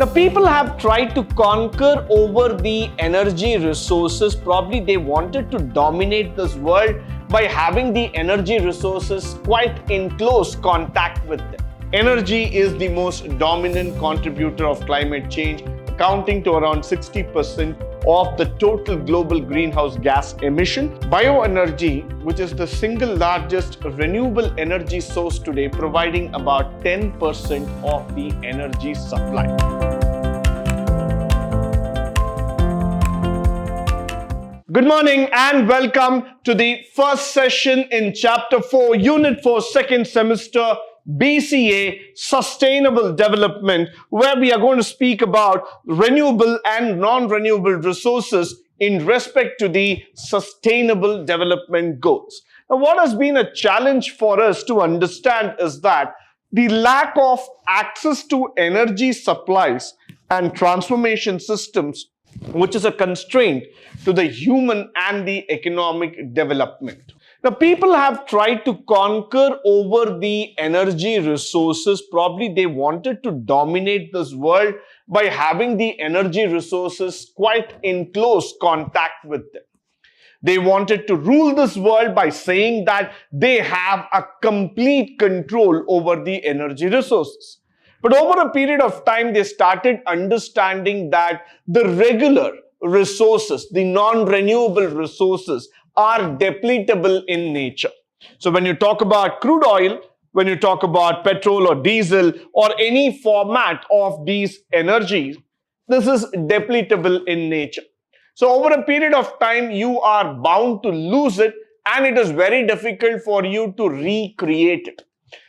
The people have tried to conquer over the energy resources. Probably they wanted to dominate this world by having the energy resources quite in close contact with them. Energy is the most dominant contributor of climate change, accounting to around 60% of the total global greenhouse gas emission. Bioenergy, which is the single largest renewable energy source today, providing about 10% of the energy supply. Good morning and welcome to the first session in Chapter 4, Unit 4, second semester, B.Ca, Sustainable Development, where we are going to speak about renewable and non-renewable resources in respect to the Sustainable Development Goals. Now, what has been a challenge for us to understand is that the lack of access to energy supplies and transformation systems, which is a constraint to the human and the economic development. Now, people have tried to conquer over the energy resources. Probably they wanted to dominate this world by having the energy resources quite in close contact with them. They wanted to rule this world by saying that they have a complete control over the energy resources. But over a period of time, they started understanding that the regular resources, the non-renewable resources, are depletable in nature. So when you talk about crude oil, when you talk about petrol or diesel or any format of these energies, this is depletable in nature. So over a period of time, you are bound to lose it, and it is very difficult for you to recreate it.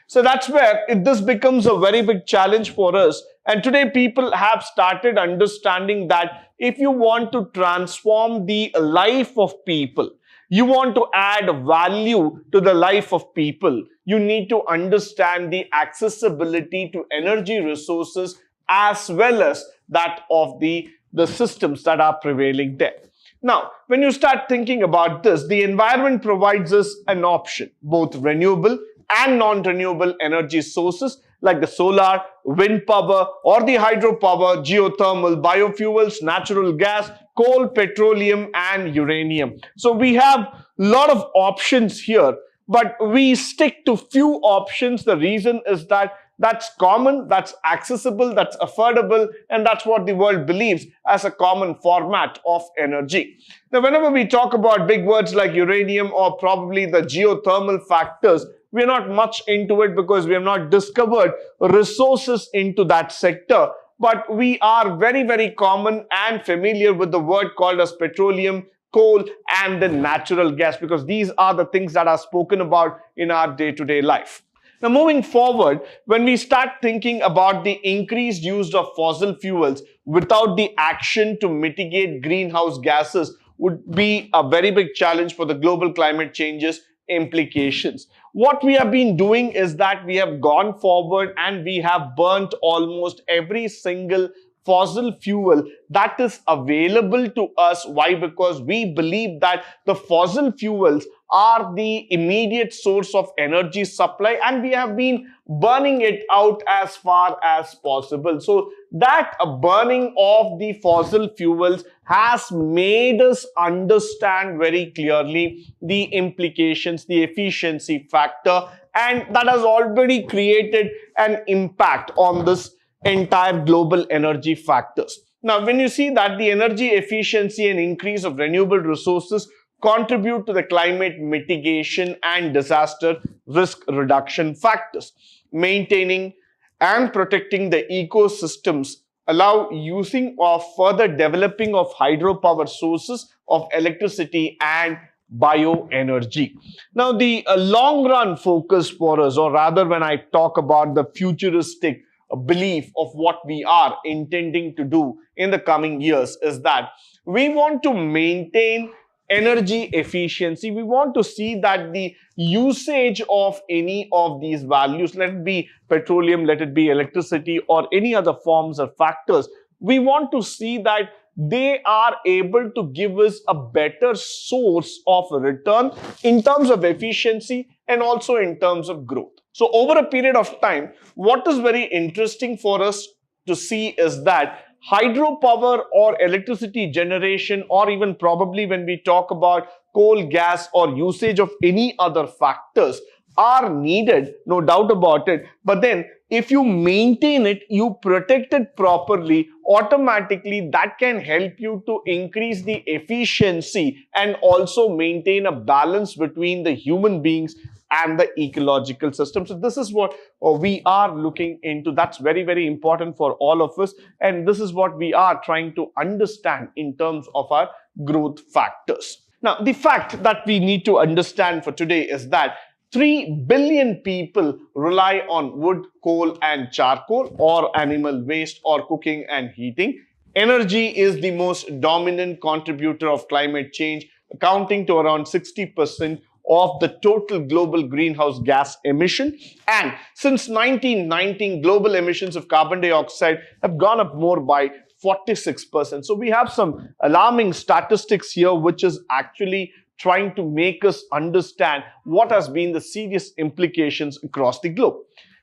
So that's where this becomes a very big challenge for us. And today people have started understanding that if you want to transform the life of people, you want to add value to the life of people, you need to understand the accessibility to energy resources as well as that of the systems that are prevailing there. Now, when you start thinking about this, the environment provides us an option, both renewable and non-renewable energy sources like the solar, wind power or the hydropower, geothermal, biofuels, natural gas, coal, petroleum and uranium. So we have a lot of options here, but we stick to few options. The reason is that that's common, that's accessible, that's affordable, and that's what the world believes as a common format of energy. Now, whenever we talk about big words like uranium or probably the geothermal factors, we're not much into it because we have not discovered resources into that sector. But we are very, very common and familiar with the word called as petroleum, coal, and the natural gas, because these are the things that are spoken about in our day-to-day life. Now, moving forward, when we start thinking about the increased use of fossil fuels without the action to mitigate greenhouse gases would be a very big challenge for the global climate changes implications. What we have been doing is that we have gone forward and we have burnt almost every single fossil fuel that is available to us. Why? Because we believe that the fossil fuels are the immediate source of energy supply and we have been burning it out as far as possible. So that burning of the fossil fuels has made us understand very clearly the implications, the efficiency factor, and that has already created an impact on this entire global energy factors. Now, when you see that the energy efficiency and increase of renewable resources contribute to the climate mitigation and disaster risk reduction factors, maintaining and protecting the ecosystems allow using or further developing of hydropower sources of electricity and bioenergy. Now, the long run focus for us, or rather when I talk about the futuristic belief of what we are intending to do in the coming years, is that we want to maintain energy efficiency. We want to see that the usage of any of these values, let it be petroleum, let it be electricity or any other forms or factors, we want to see that they are able to give us a better source of return in terms of efficiency and also in terms of growth. So over a period of time, what is very interesting for us to see is that hydropower or electricity generation, or even probably when we talk about coal, gas, or usage of any other factors, are needed, no doubt about it. But then if you maintain it, you protect it properly, automatically that can help you to increase the efficiency and also maintain a balance between the human beings and the ecological system. So this is what we are looking into. That's very, very important for all of us. And this is what we are trying to understand in terms of our growth factors. Now, the fact that we need to understand for today is that 3 billion people rely on wood, coal, and charcoal, or animal waste, or cooking and heating. Energy is the most dominant contributor of climate change, accounting to around 60% of the total global greenhouse gas emission. And since 1919, global emissions of carbon dioxide have gone up more by 46%. So we have some alarming statistics here, which is actually trying to make us understand what has been the serious implications across the globe.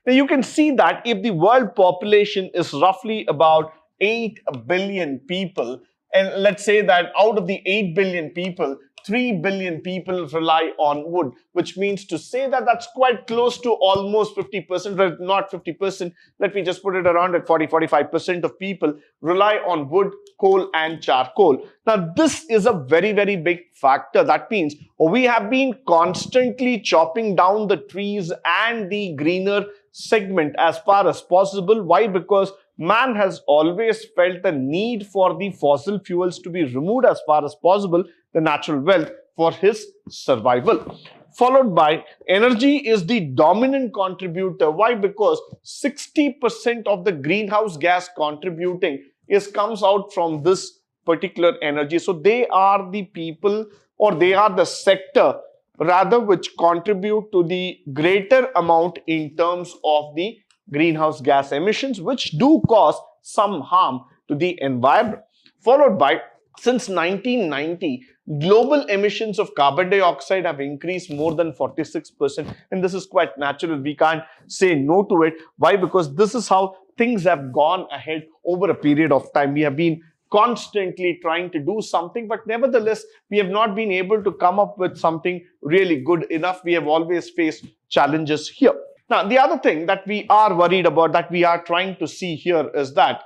Now you can see that if the world population is roughly about 8 billion people, and let's say that out of the 8 billion people, 3 billion people rely on wood, which means to say that that's quite close to almost 50%, but not 50%. Let me just put it around at 40-45% of people rely on wood, coal, and charcoal. Now, this is a very, very big factor. That means we have been constantly chopping down the trees and the greener segment as far as possible. Why? Because man has always felt the need for the fossil fuels to be removed as far as possible, the natural wealth for his survival. Followed by energy is the dominant contributor. Why? Because 60% of the greenhouse gas contributing comes out from this particular energy. So they are the people, or they are the sector rather, which contribute to the greater amount in terms of the greenhouse gas emissions, which do cause some harm to the environment. Followed by, since 1990, global emissions of carbon dioxide have increased more than 46%. And this is quite natural. We can't say no to it. Why? Because this is how things have gone ahead over a period of time. We have been constantly trying to do something, but nevertheless, we have not been able to come up with something really good enough. We have always faced challenges here. Now, the other thing that we are worried about, that we are trying to see here, is that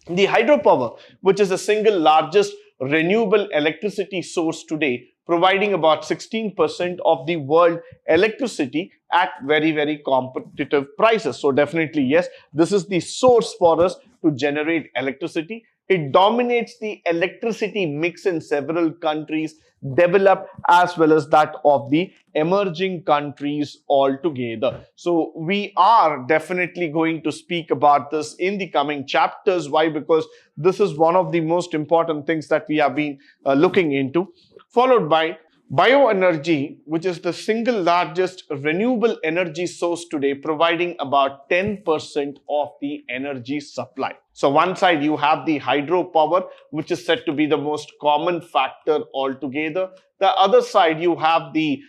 the hydropower, which is the single largest renewable electricity source today, providing about 16% of the world electricity at very, very competitive prices. So definitely, yes, this is the source for us to generate electricity. It dominates the electricity mix in several countries, developed as well as that of the emerging countries altogether. So we are definitely going to speak about this in the coming chapters. Why? Because this is one of the most important things that we have been looking into. Followed by bioenergy, which is the single largest renewable energy source today, providing about 10% of the energy supply. So one side you have the hydropower, which is said to be the most common factor altogether. The other side you have the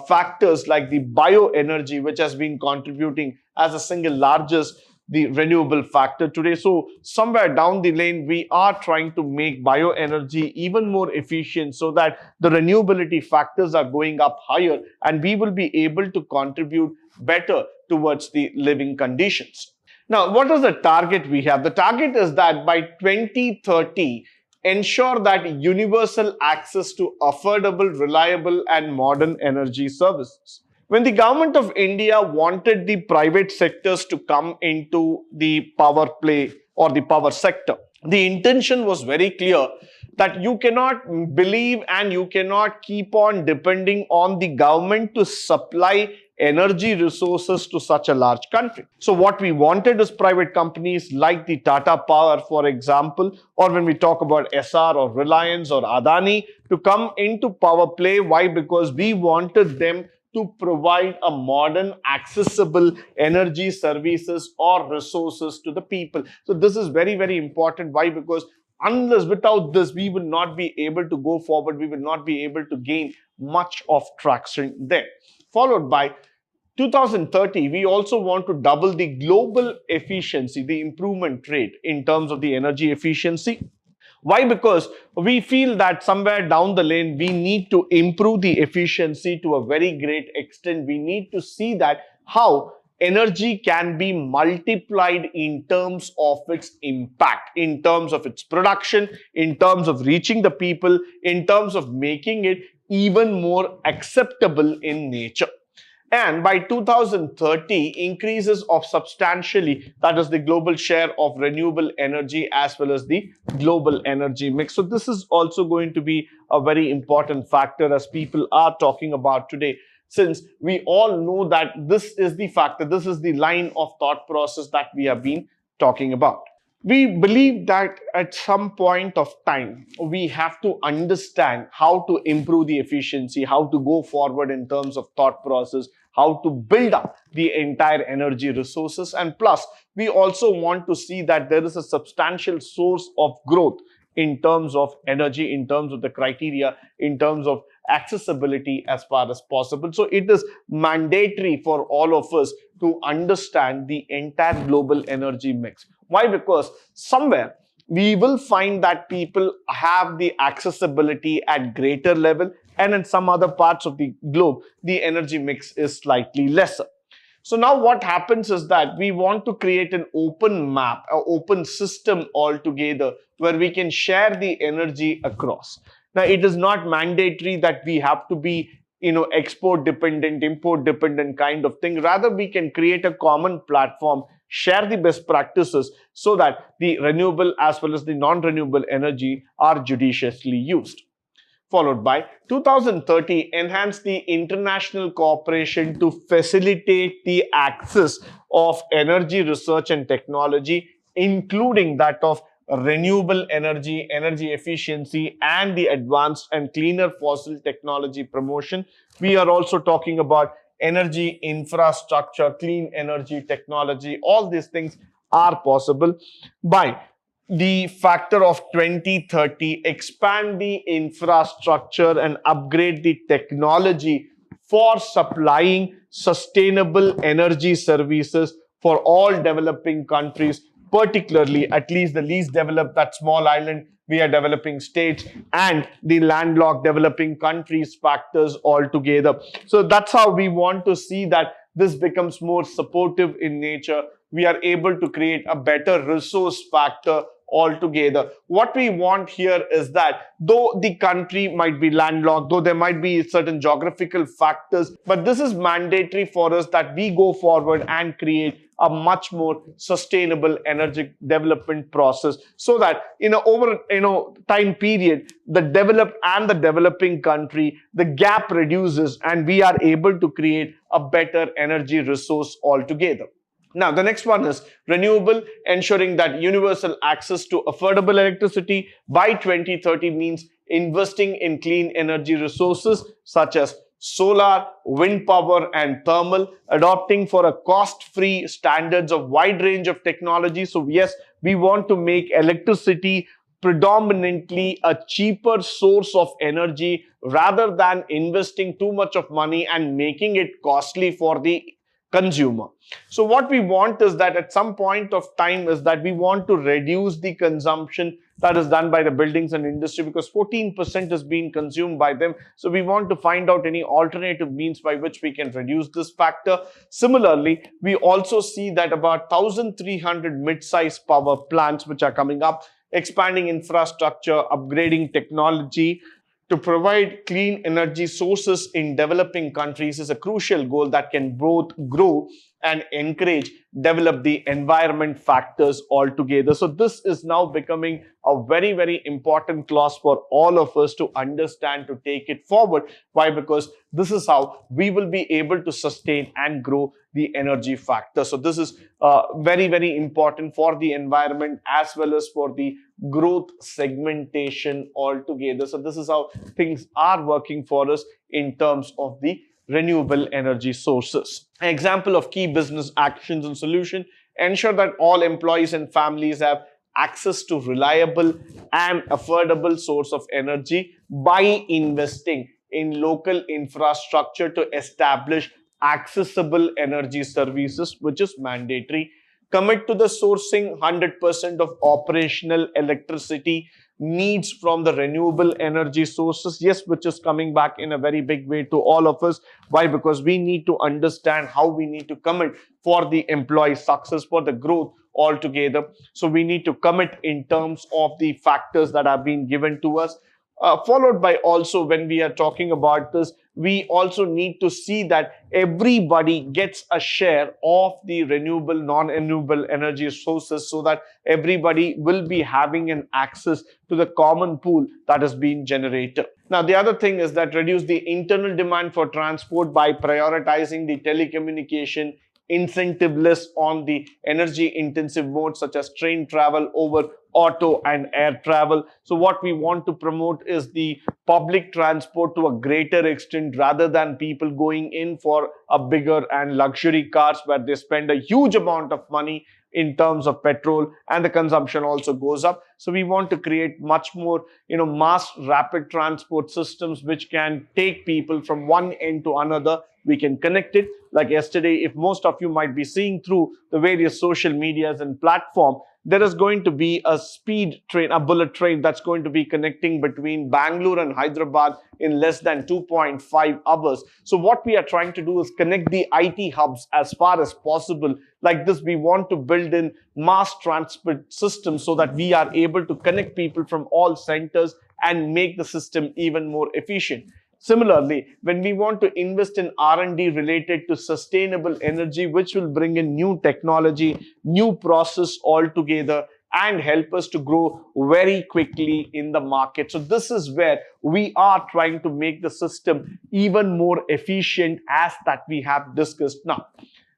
factors like the bioenergy, which has been contributing as a single largest the renewable factor today. So somewhere down the lane, we are trying to make bioenergy even more efficient so that the renewability factors are going up higher and we will be able to contribute better towards the living conditions. Now, what is the target we have? The target is that by 2030, ensure that universal access to affordable, reliable, and modern energy services. When the government of India wanted the private sectors to come into the power play or the power sector, the intention was very clear that you cannot believe and you cannot keep on depending on the government to supply energy resources to such a large country. So what we wanted is private companies like the Tata Power, for example, or when we talk about SR or Reliance or Adani to come into power play. Why? Because we wanted them to provide a modern, accessible energy services or resources to the people. So this is very, very important. Why? Because unless without this, we will not be able to go forward. We will not be able to gain much of traction there. Followed by 2030, we also want to double the global efficiency, the improvement rate in terms of the energy efficiency. Why? Because we feel that somewhere down the lane, we need to improve the efficiency to a very great extent. We need to see that how energy can be multiplied in terms of its impact, in terms of its production, in terms of reaching the people, in terms of making it even more acceptable in nature. And by 2030, increases of substantially, that is the global share of renewable energy as well as the global energy mix. So this is also going to be a very important factor as people are talking about today, since we all know that this is the factor, this is the line of thought process that we have been talking about. We believe that at some point of time, we have to understand how to improve the efficiency, how to go forward in terms of thought process, how to build up the entire energy resources. And plus, we also want to see that there is a substantial source of growth in terms of energy, in terms of the criteria, in terms of accessibility as far as possible. So it is mandatory for all of us to understand the entire global energy mix. Why? Because somewhere we will find that people have the accessibility at greater level, and in some other parts of the globe, the energy mix is slightly lesser. So now what happens is that we want to create an open map, an open system altogether where we can share the energy across. Now, it is not mandatory that we have to be export dependent, import dependent kind of thing. Rather, we can create a common platform, share the best practices so that the renewable as well as the non-renewable energy are judiciously used. Followed by 2030, enhance the international cooperation to facilitate the access of energy research and technology, including that of renewable energy, energy efficiency, and the advanced and cleaner fossil technology promotion. We are also talking about energy infrastructure, clean energy technology. All these things are possible. By the factor of 2030, expand the infrastructure and upgrade the technology for supplying sustainable energy services for all developing countries, particularly at least the least developed, that small island, we are developing states, and the landlocked developing countries factors altogether. So that's how we want to see that this becomes more supportive in nature. We are able to create a better resource factor altogether. What we want here is that though the country might be landlocked, though there might be certain geographical factors, but this is mandatory for us that we go forward and create a much more sustainable energy development process, so that over time period, the developed and the developing country, the gap reduces and we are able to create a better energy resource altogether. Now, the next one is renewable, ensuring that universal access to affordable electricity by 2030 means investing in clean energy resources such as solar, wind power, and thermal, adopting for a cost-free standards of wide range of technology. So yes, we want to make electricity predominantly a cheaper source of energy rather than investing too much of money and making it costly for the consumer. So what we want is that at some point of time is that we want to reduce the consumption that is done by the buildings and industry, because 14% is being consumed by them. So we want to find out any alternative means by which we can reduce this factor. Similarly, we also see that about 1,300 mid-sized power plants which are coming up, expanding infrastructure, upgrading technology to provide clean energy sources in developing countries is a crucial goal that can both grow and encourage, develop the environment factors altogether. So this is now becoming a very, very important clause for all of us to understand, to take it forward. Why? Because this is how we will be able to sustain and grow the energy factor. So this is very, very important for the environment as well as for the growth segmentation altogether. So this is how things are working for us in terms of the renewable energy sources. An example of key business actions and solution: ensure that all employees and families have access to reliable and affordable source of energy by investing in local infrastructure to establish accessible energy services, which is mandatory. Commit to the sourcing 100% of operational electricity needs from the renewable energy sources. Yes, which is coming back in a very big way to all of us. Why? Because we need to understand how we need to commit for the employee success, for the growth altogether. So we need to commit in terms of the factors that have been given to us. Followed by also, when we are talking about this, we also need to see that everybody gets a share of the renewable, non-renewable energy sources, so that everybody will be having an access to the common pool that is being generated. Now, the other thing is that reduce the internal demand for transport by prioritizing the telecommunication incentive list on the energy intensive modes such as train travel over auto and air travel. So what we want to promote is the public transport to a greater extent, rather than people going in for a bigger and luxury cars where they spend a huge amount of money in terms of petrol, and the consumption also goes up. So we want to create much more, mass rapid transport systems which can take people from one end to another. We can connect it. Like yesterday, if most of you might be seeing through the various social medias and platform, there is going to be a speed train, a bullet train that's going to be connecting between Bangalore and Hyderabad in less than 2.5 hours. So what we are trying to do is connect the IT hubs as far as possible. Like this, we want to build in mass transport systems so that we are able to connect people from all centers and make the system even more efficient. Similarly, when we want to invest in R&D related to sustainable energy, which will bring in new technology, new process altogether, and help us to grow very quickly in the market. So this is where we are trying to make the system even more efficient, as that we have discussed now.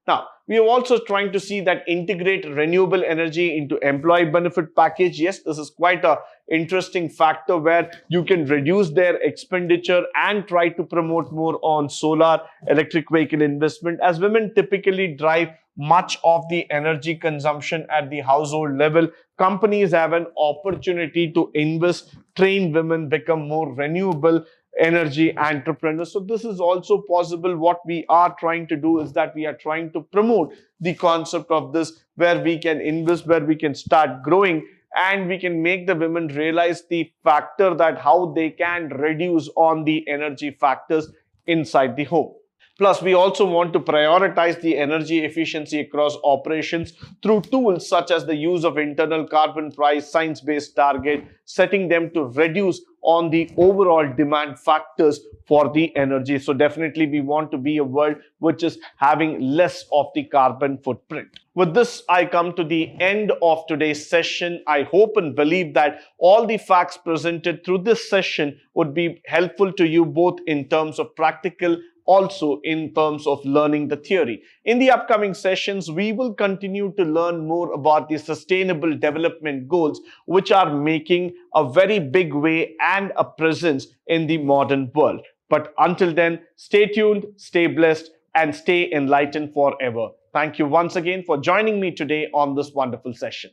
Now, we are also trying to see that integrate renewable energy into employee benefit package. Yes, this is quite a interesting factor where you can reduce their expenditure and try to promote more on solar electric vehicle investment, as women typically drive much of the energy consumption at the household level. Companies have an opportunity to invest, train women, become more renewable energy entrepreneurs. So this is also possible. What we are trying to do is that we are trying to promote the concept of this, where we can invest, where we can start growing, and we can make the women realize the factor that how they can reduce on the energy factors inside the home. Plus, we also want to prioritize the energy efficiency across operations through tools such as the use of internal carbon price, science-based target, setting them to reduce on the overall demand factors for the energy. So definitely we want to be a world which is having less of the carbon footprint. With this, I come to the end of today's session. I hope and believe that all the facts presented through this session would be helpful to you, both in terms of practical, also in terms of learning the theory. In the upcoming sessions, we will continue to learn more about the sustainable development goals, which are making a very big way and a presence in the modern world. But until then, stay tuned, stay blessed, and stay enlightened forever. Thank you once again for joining me today on this wonderful session.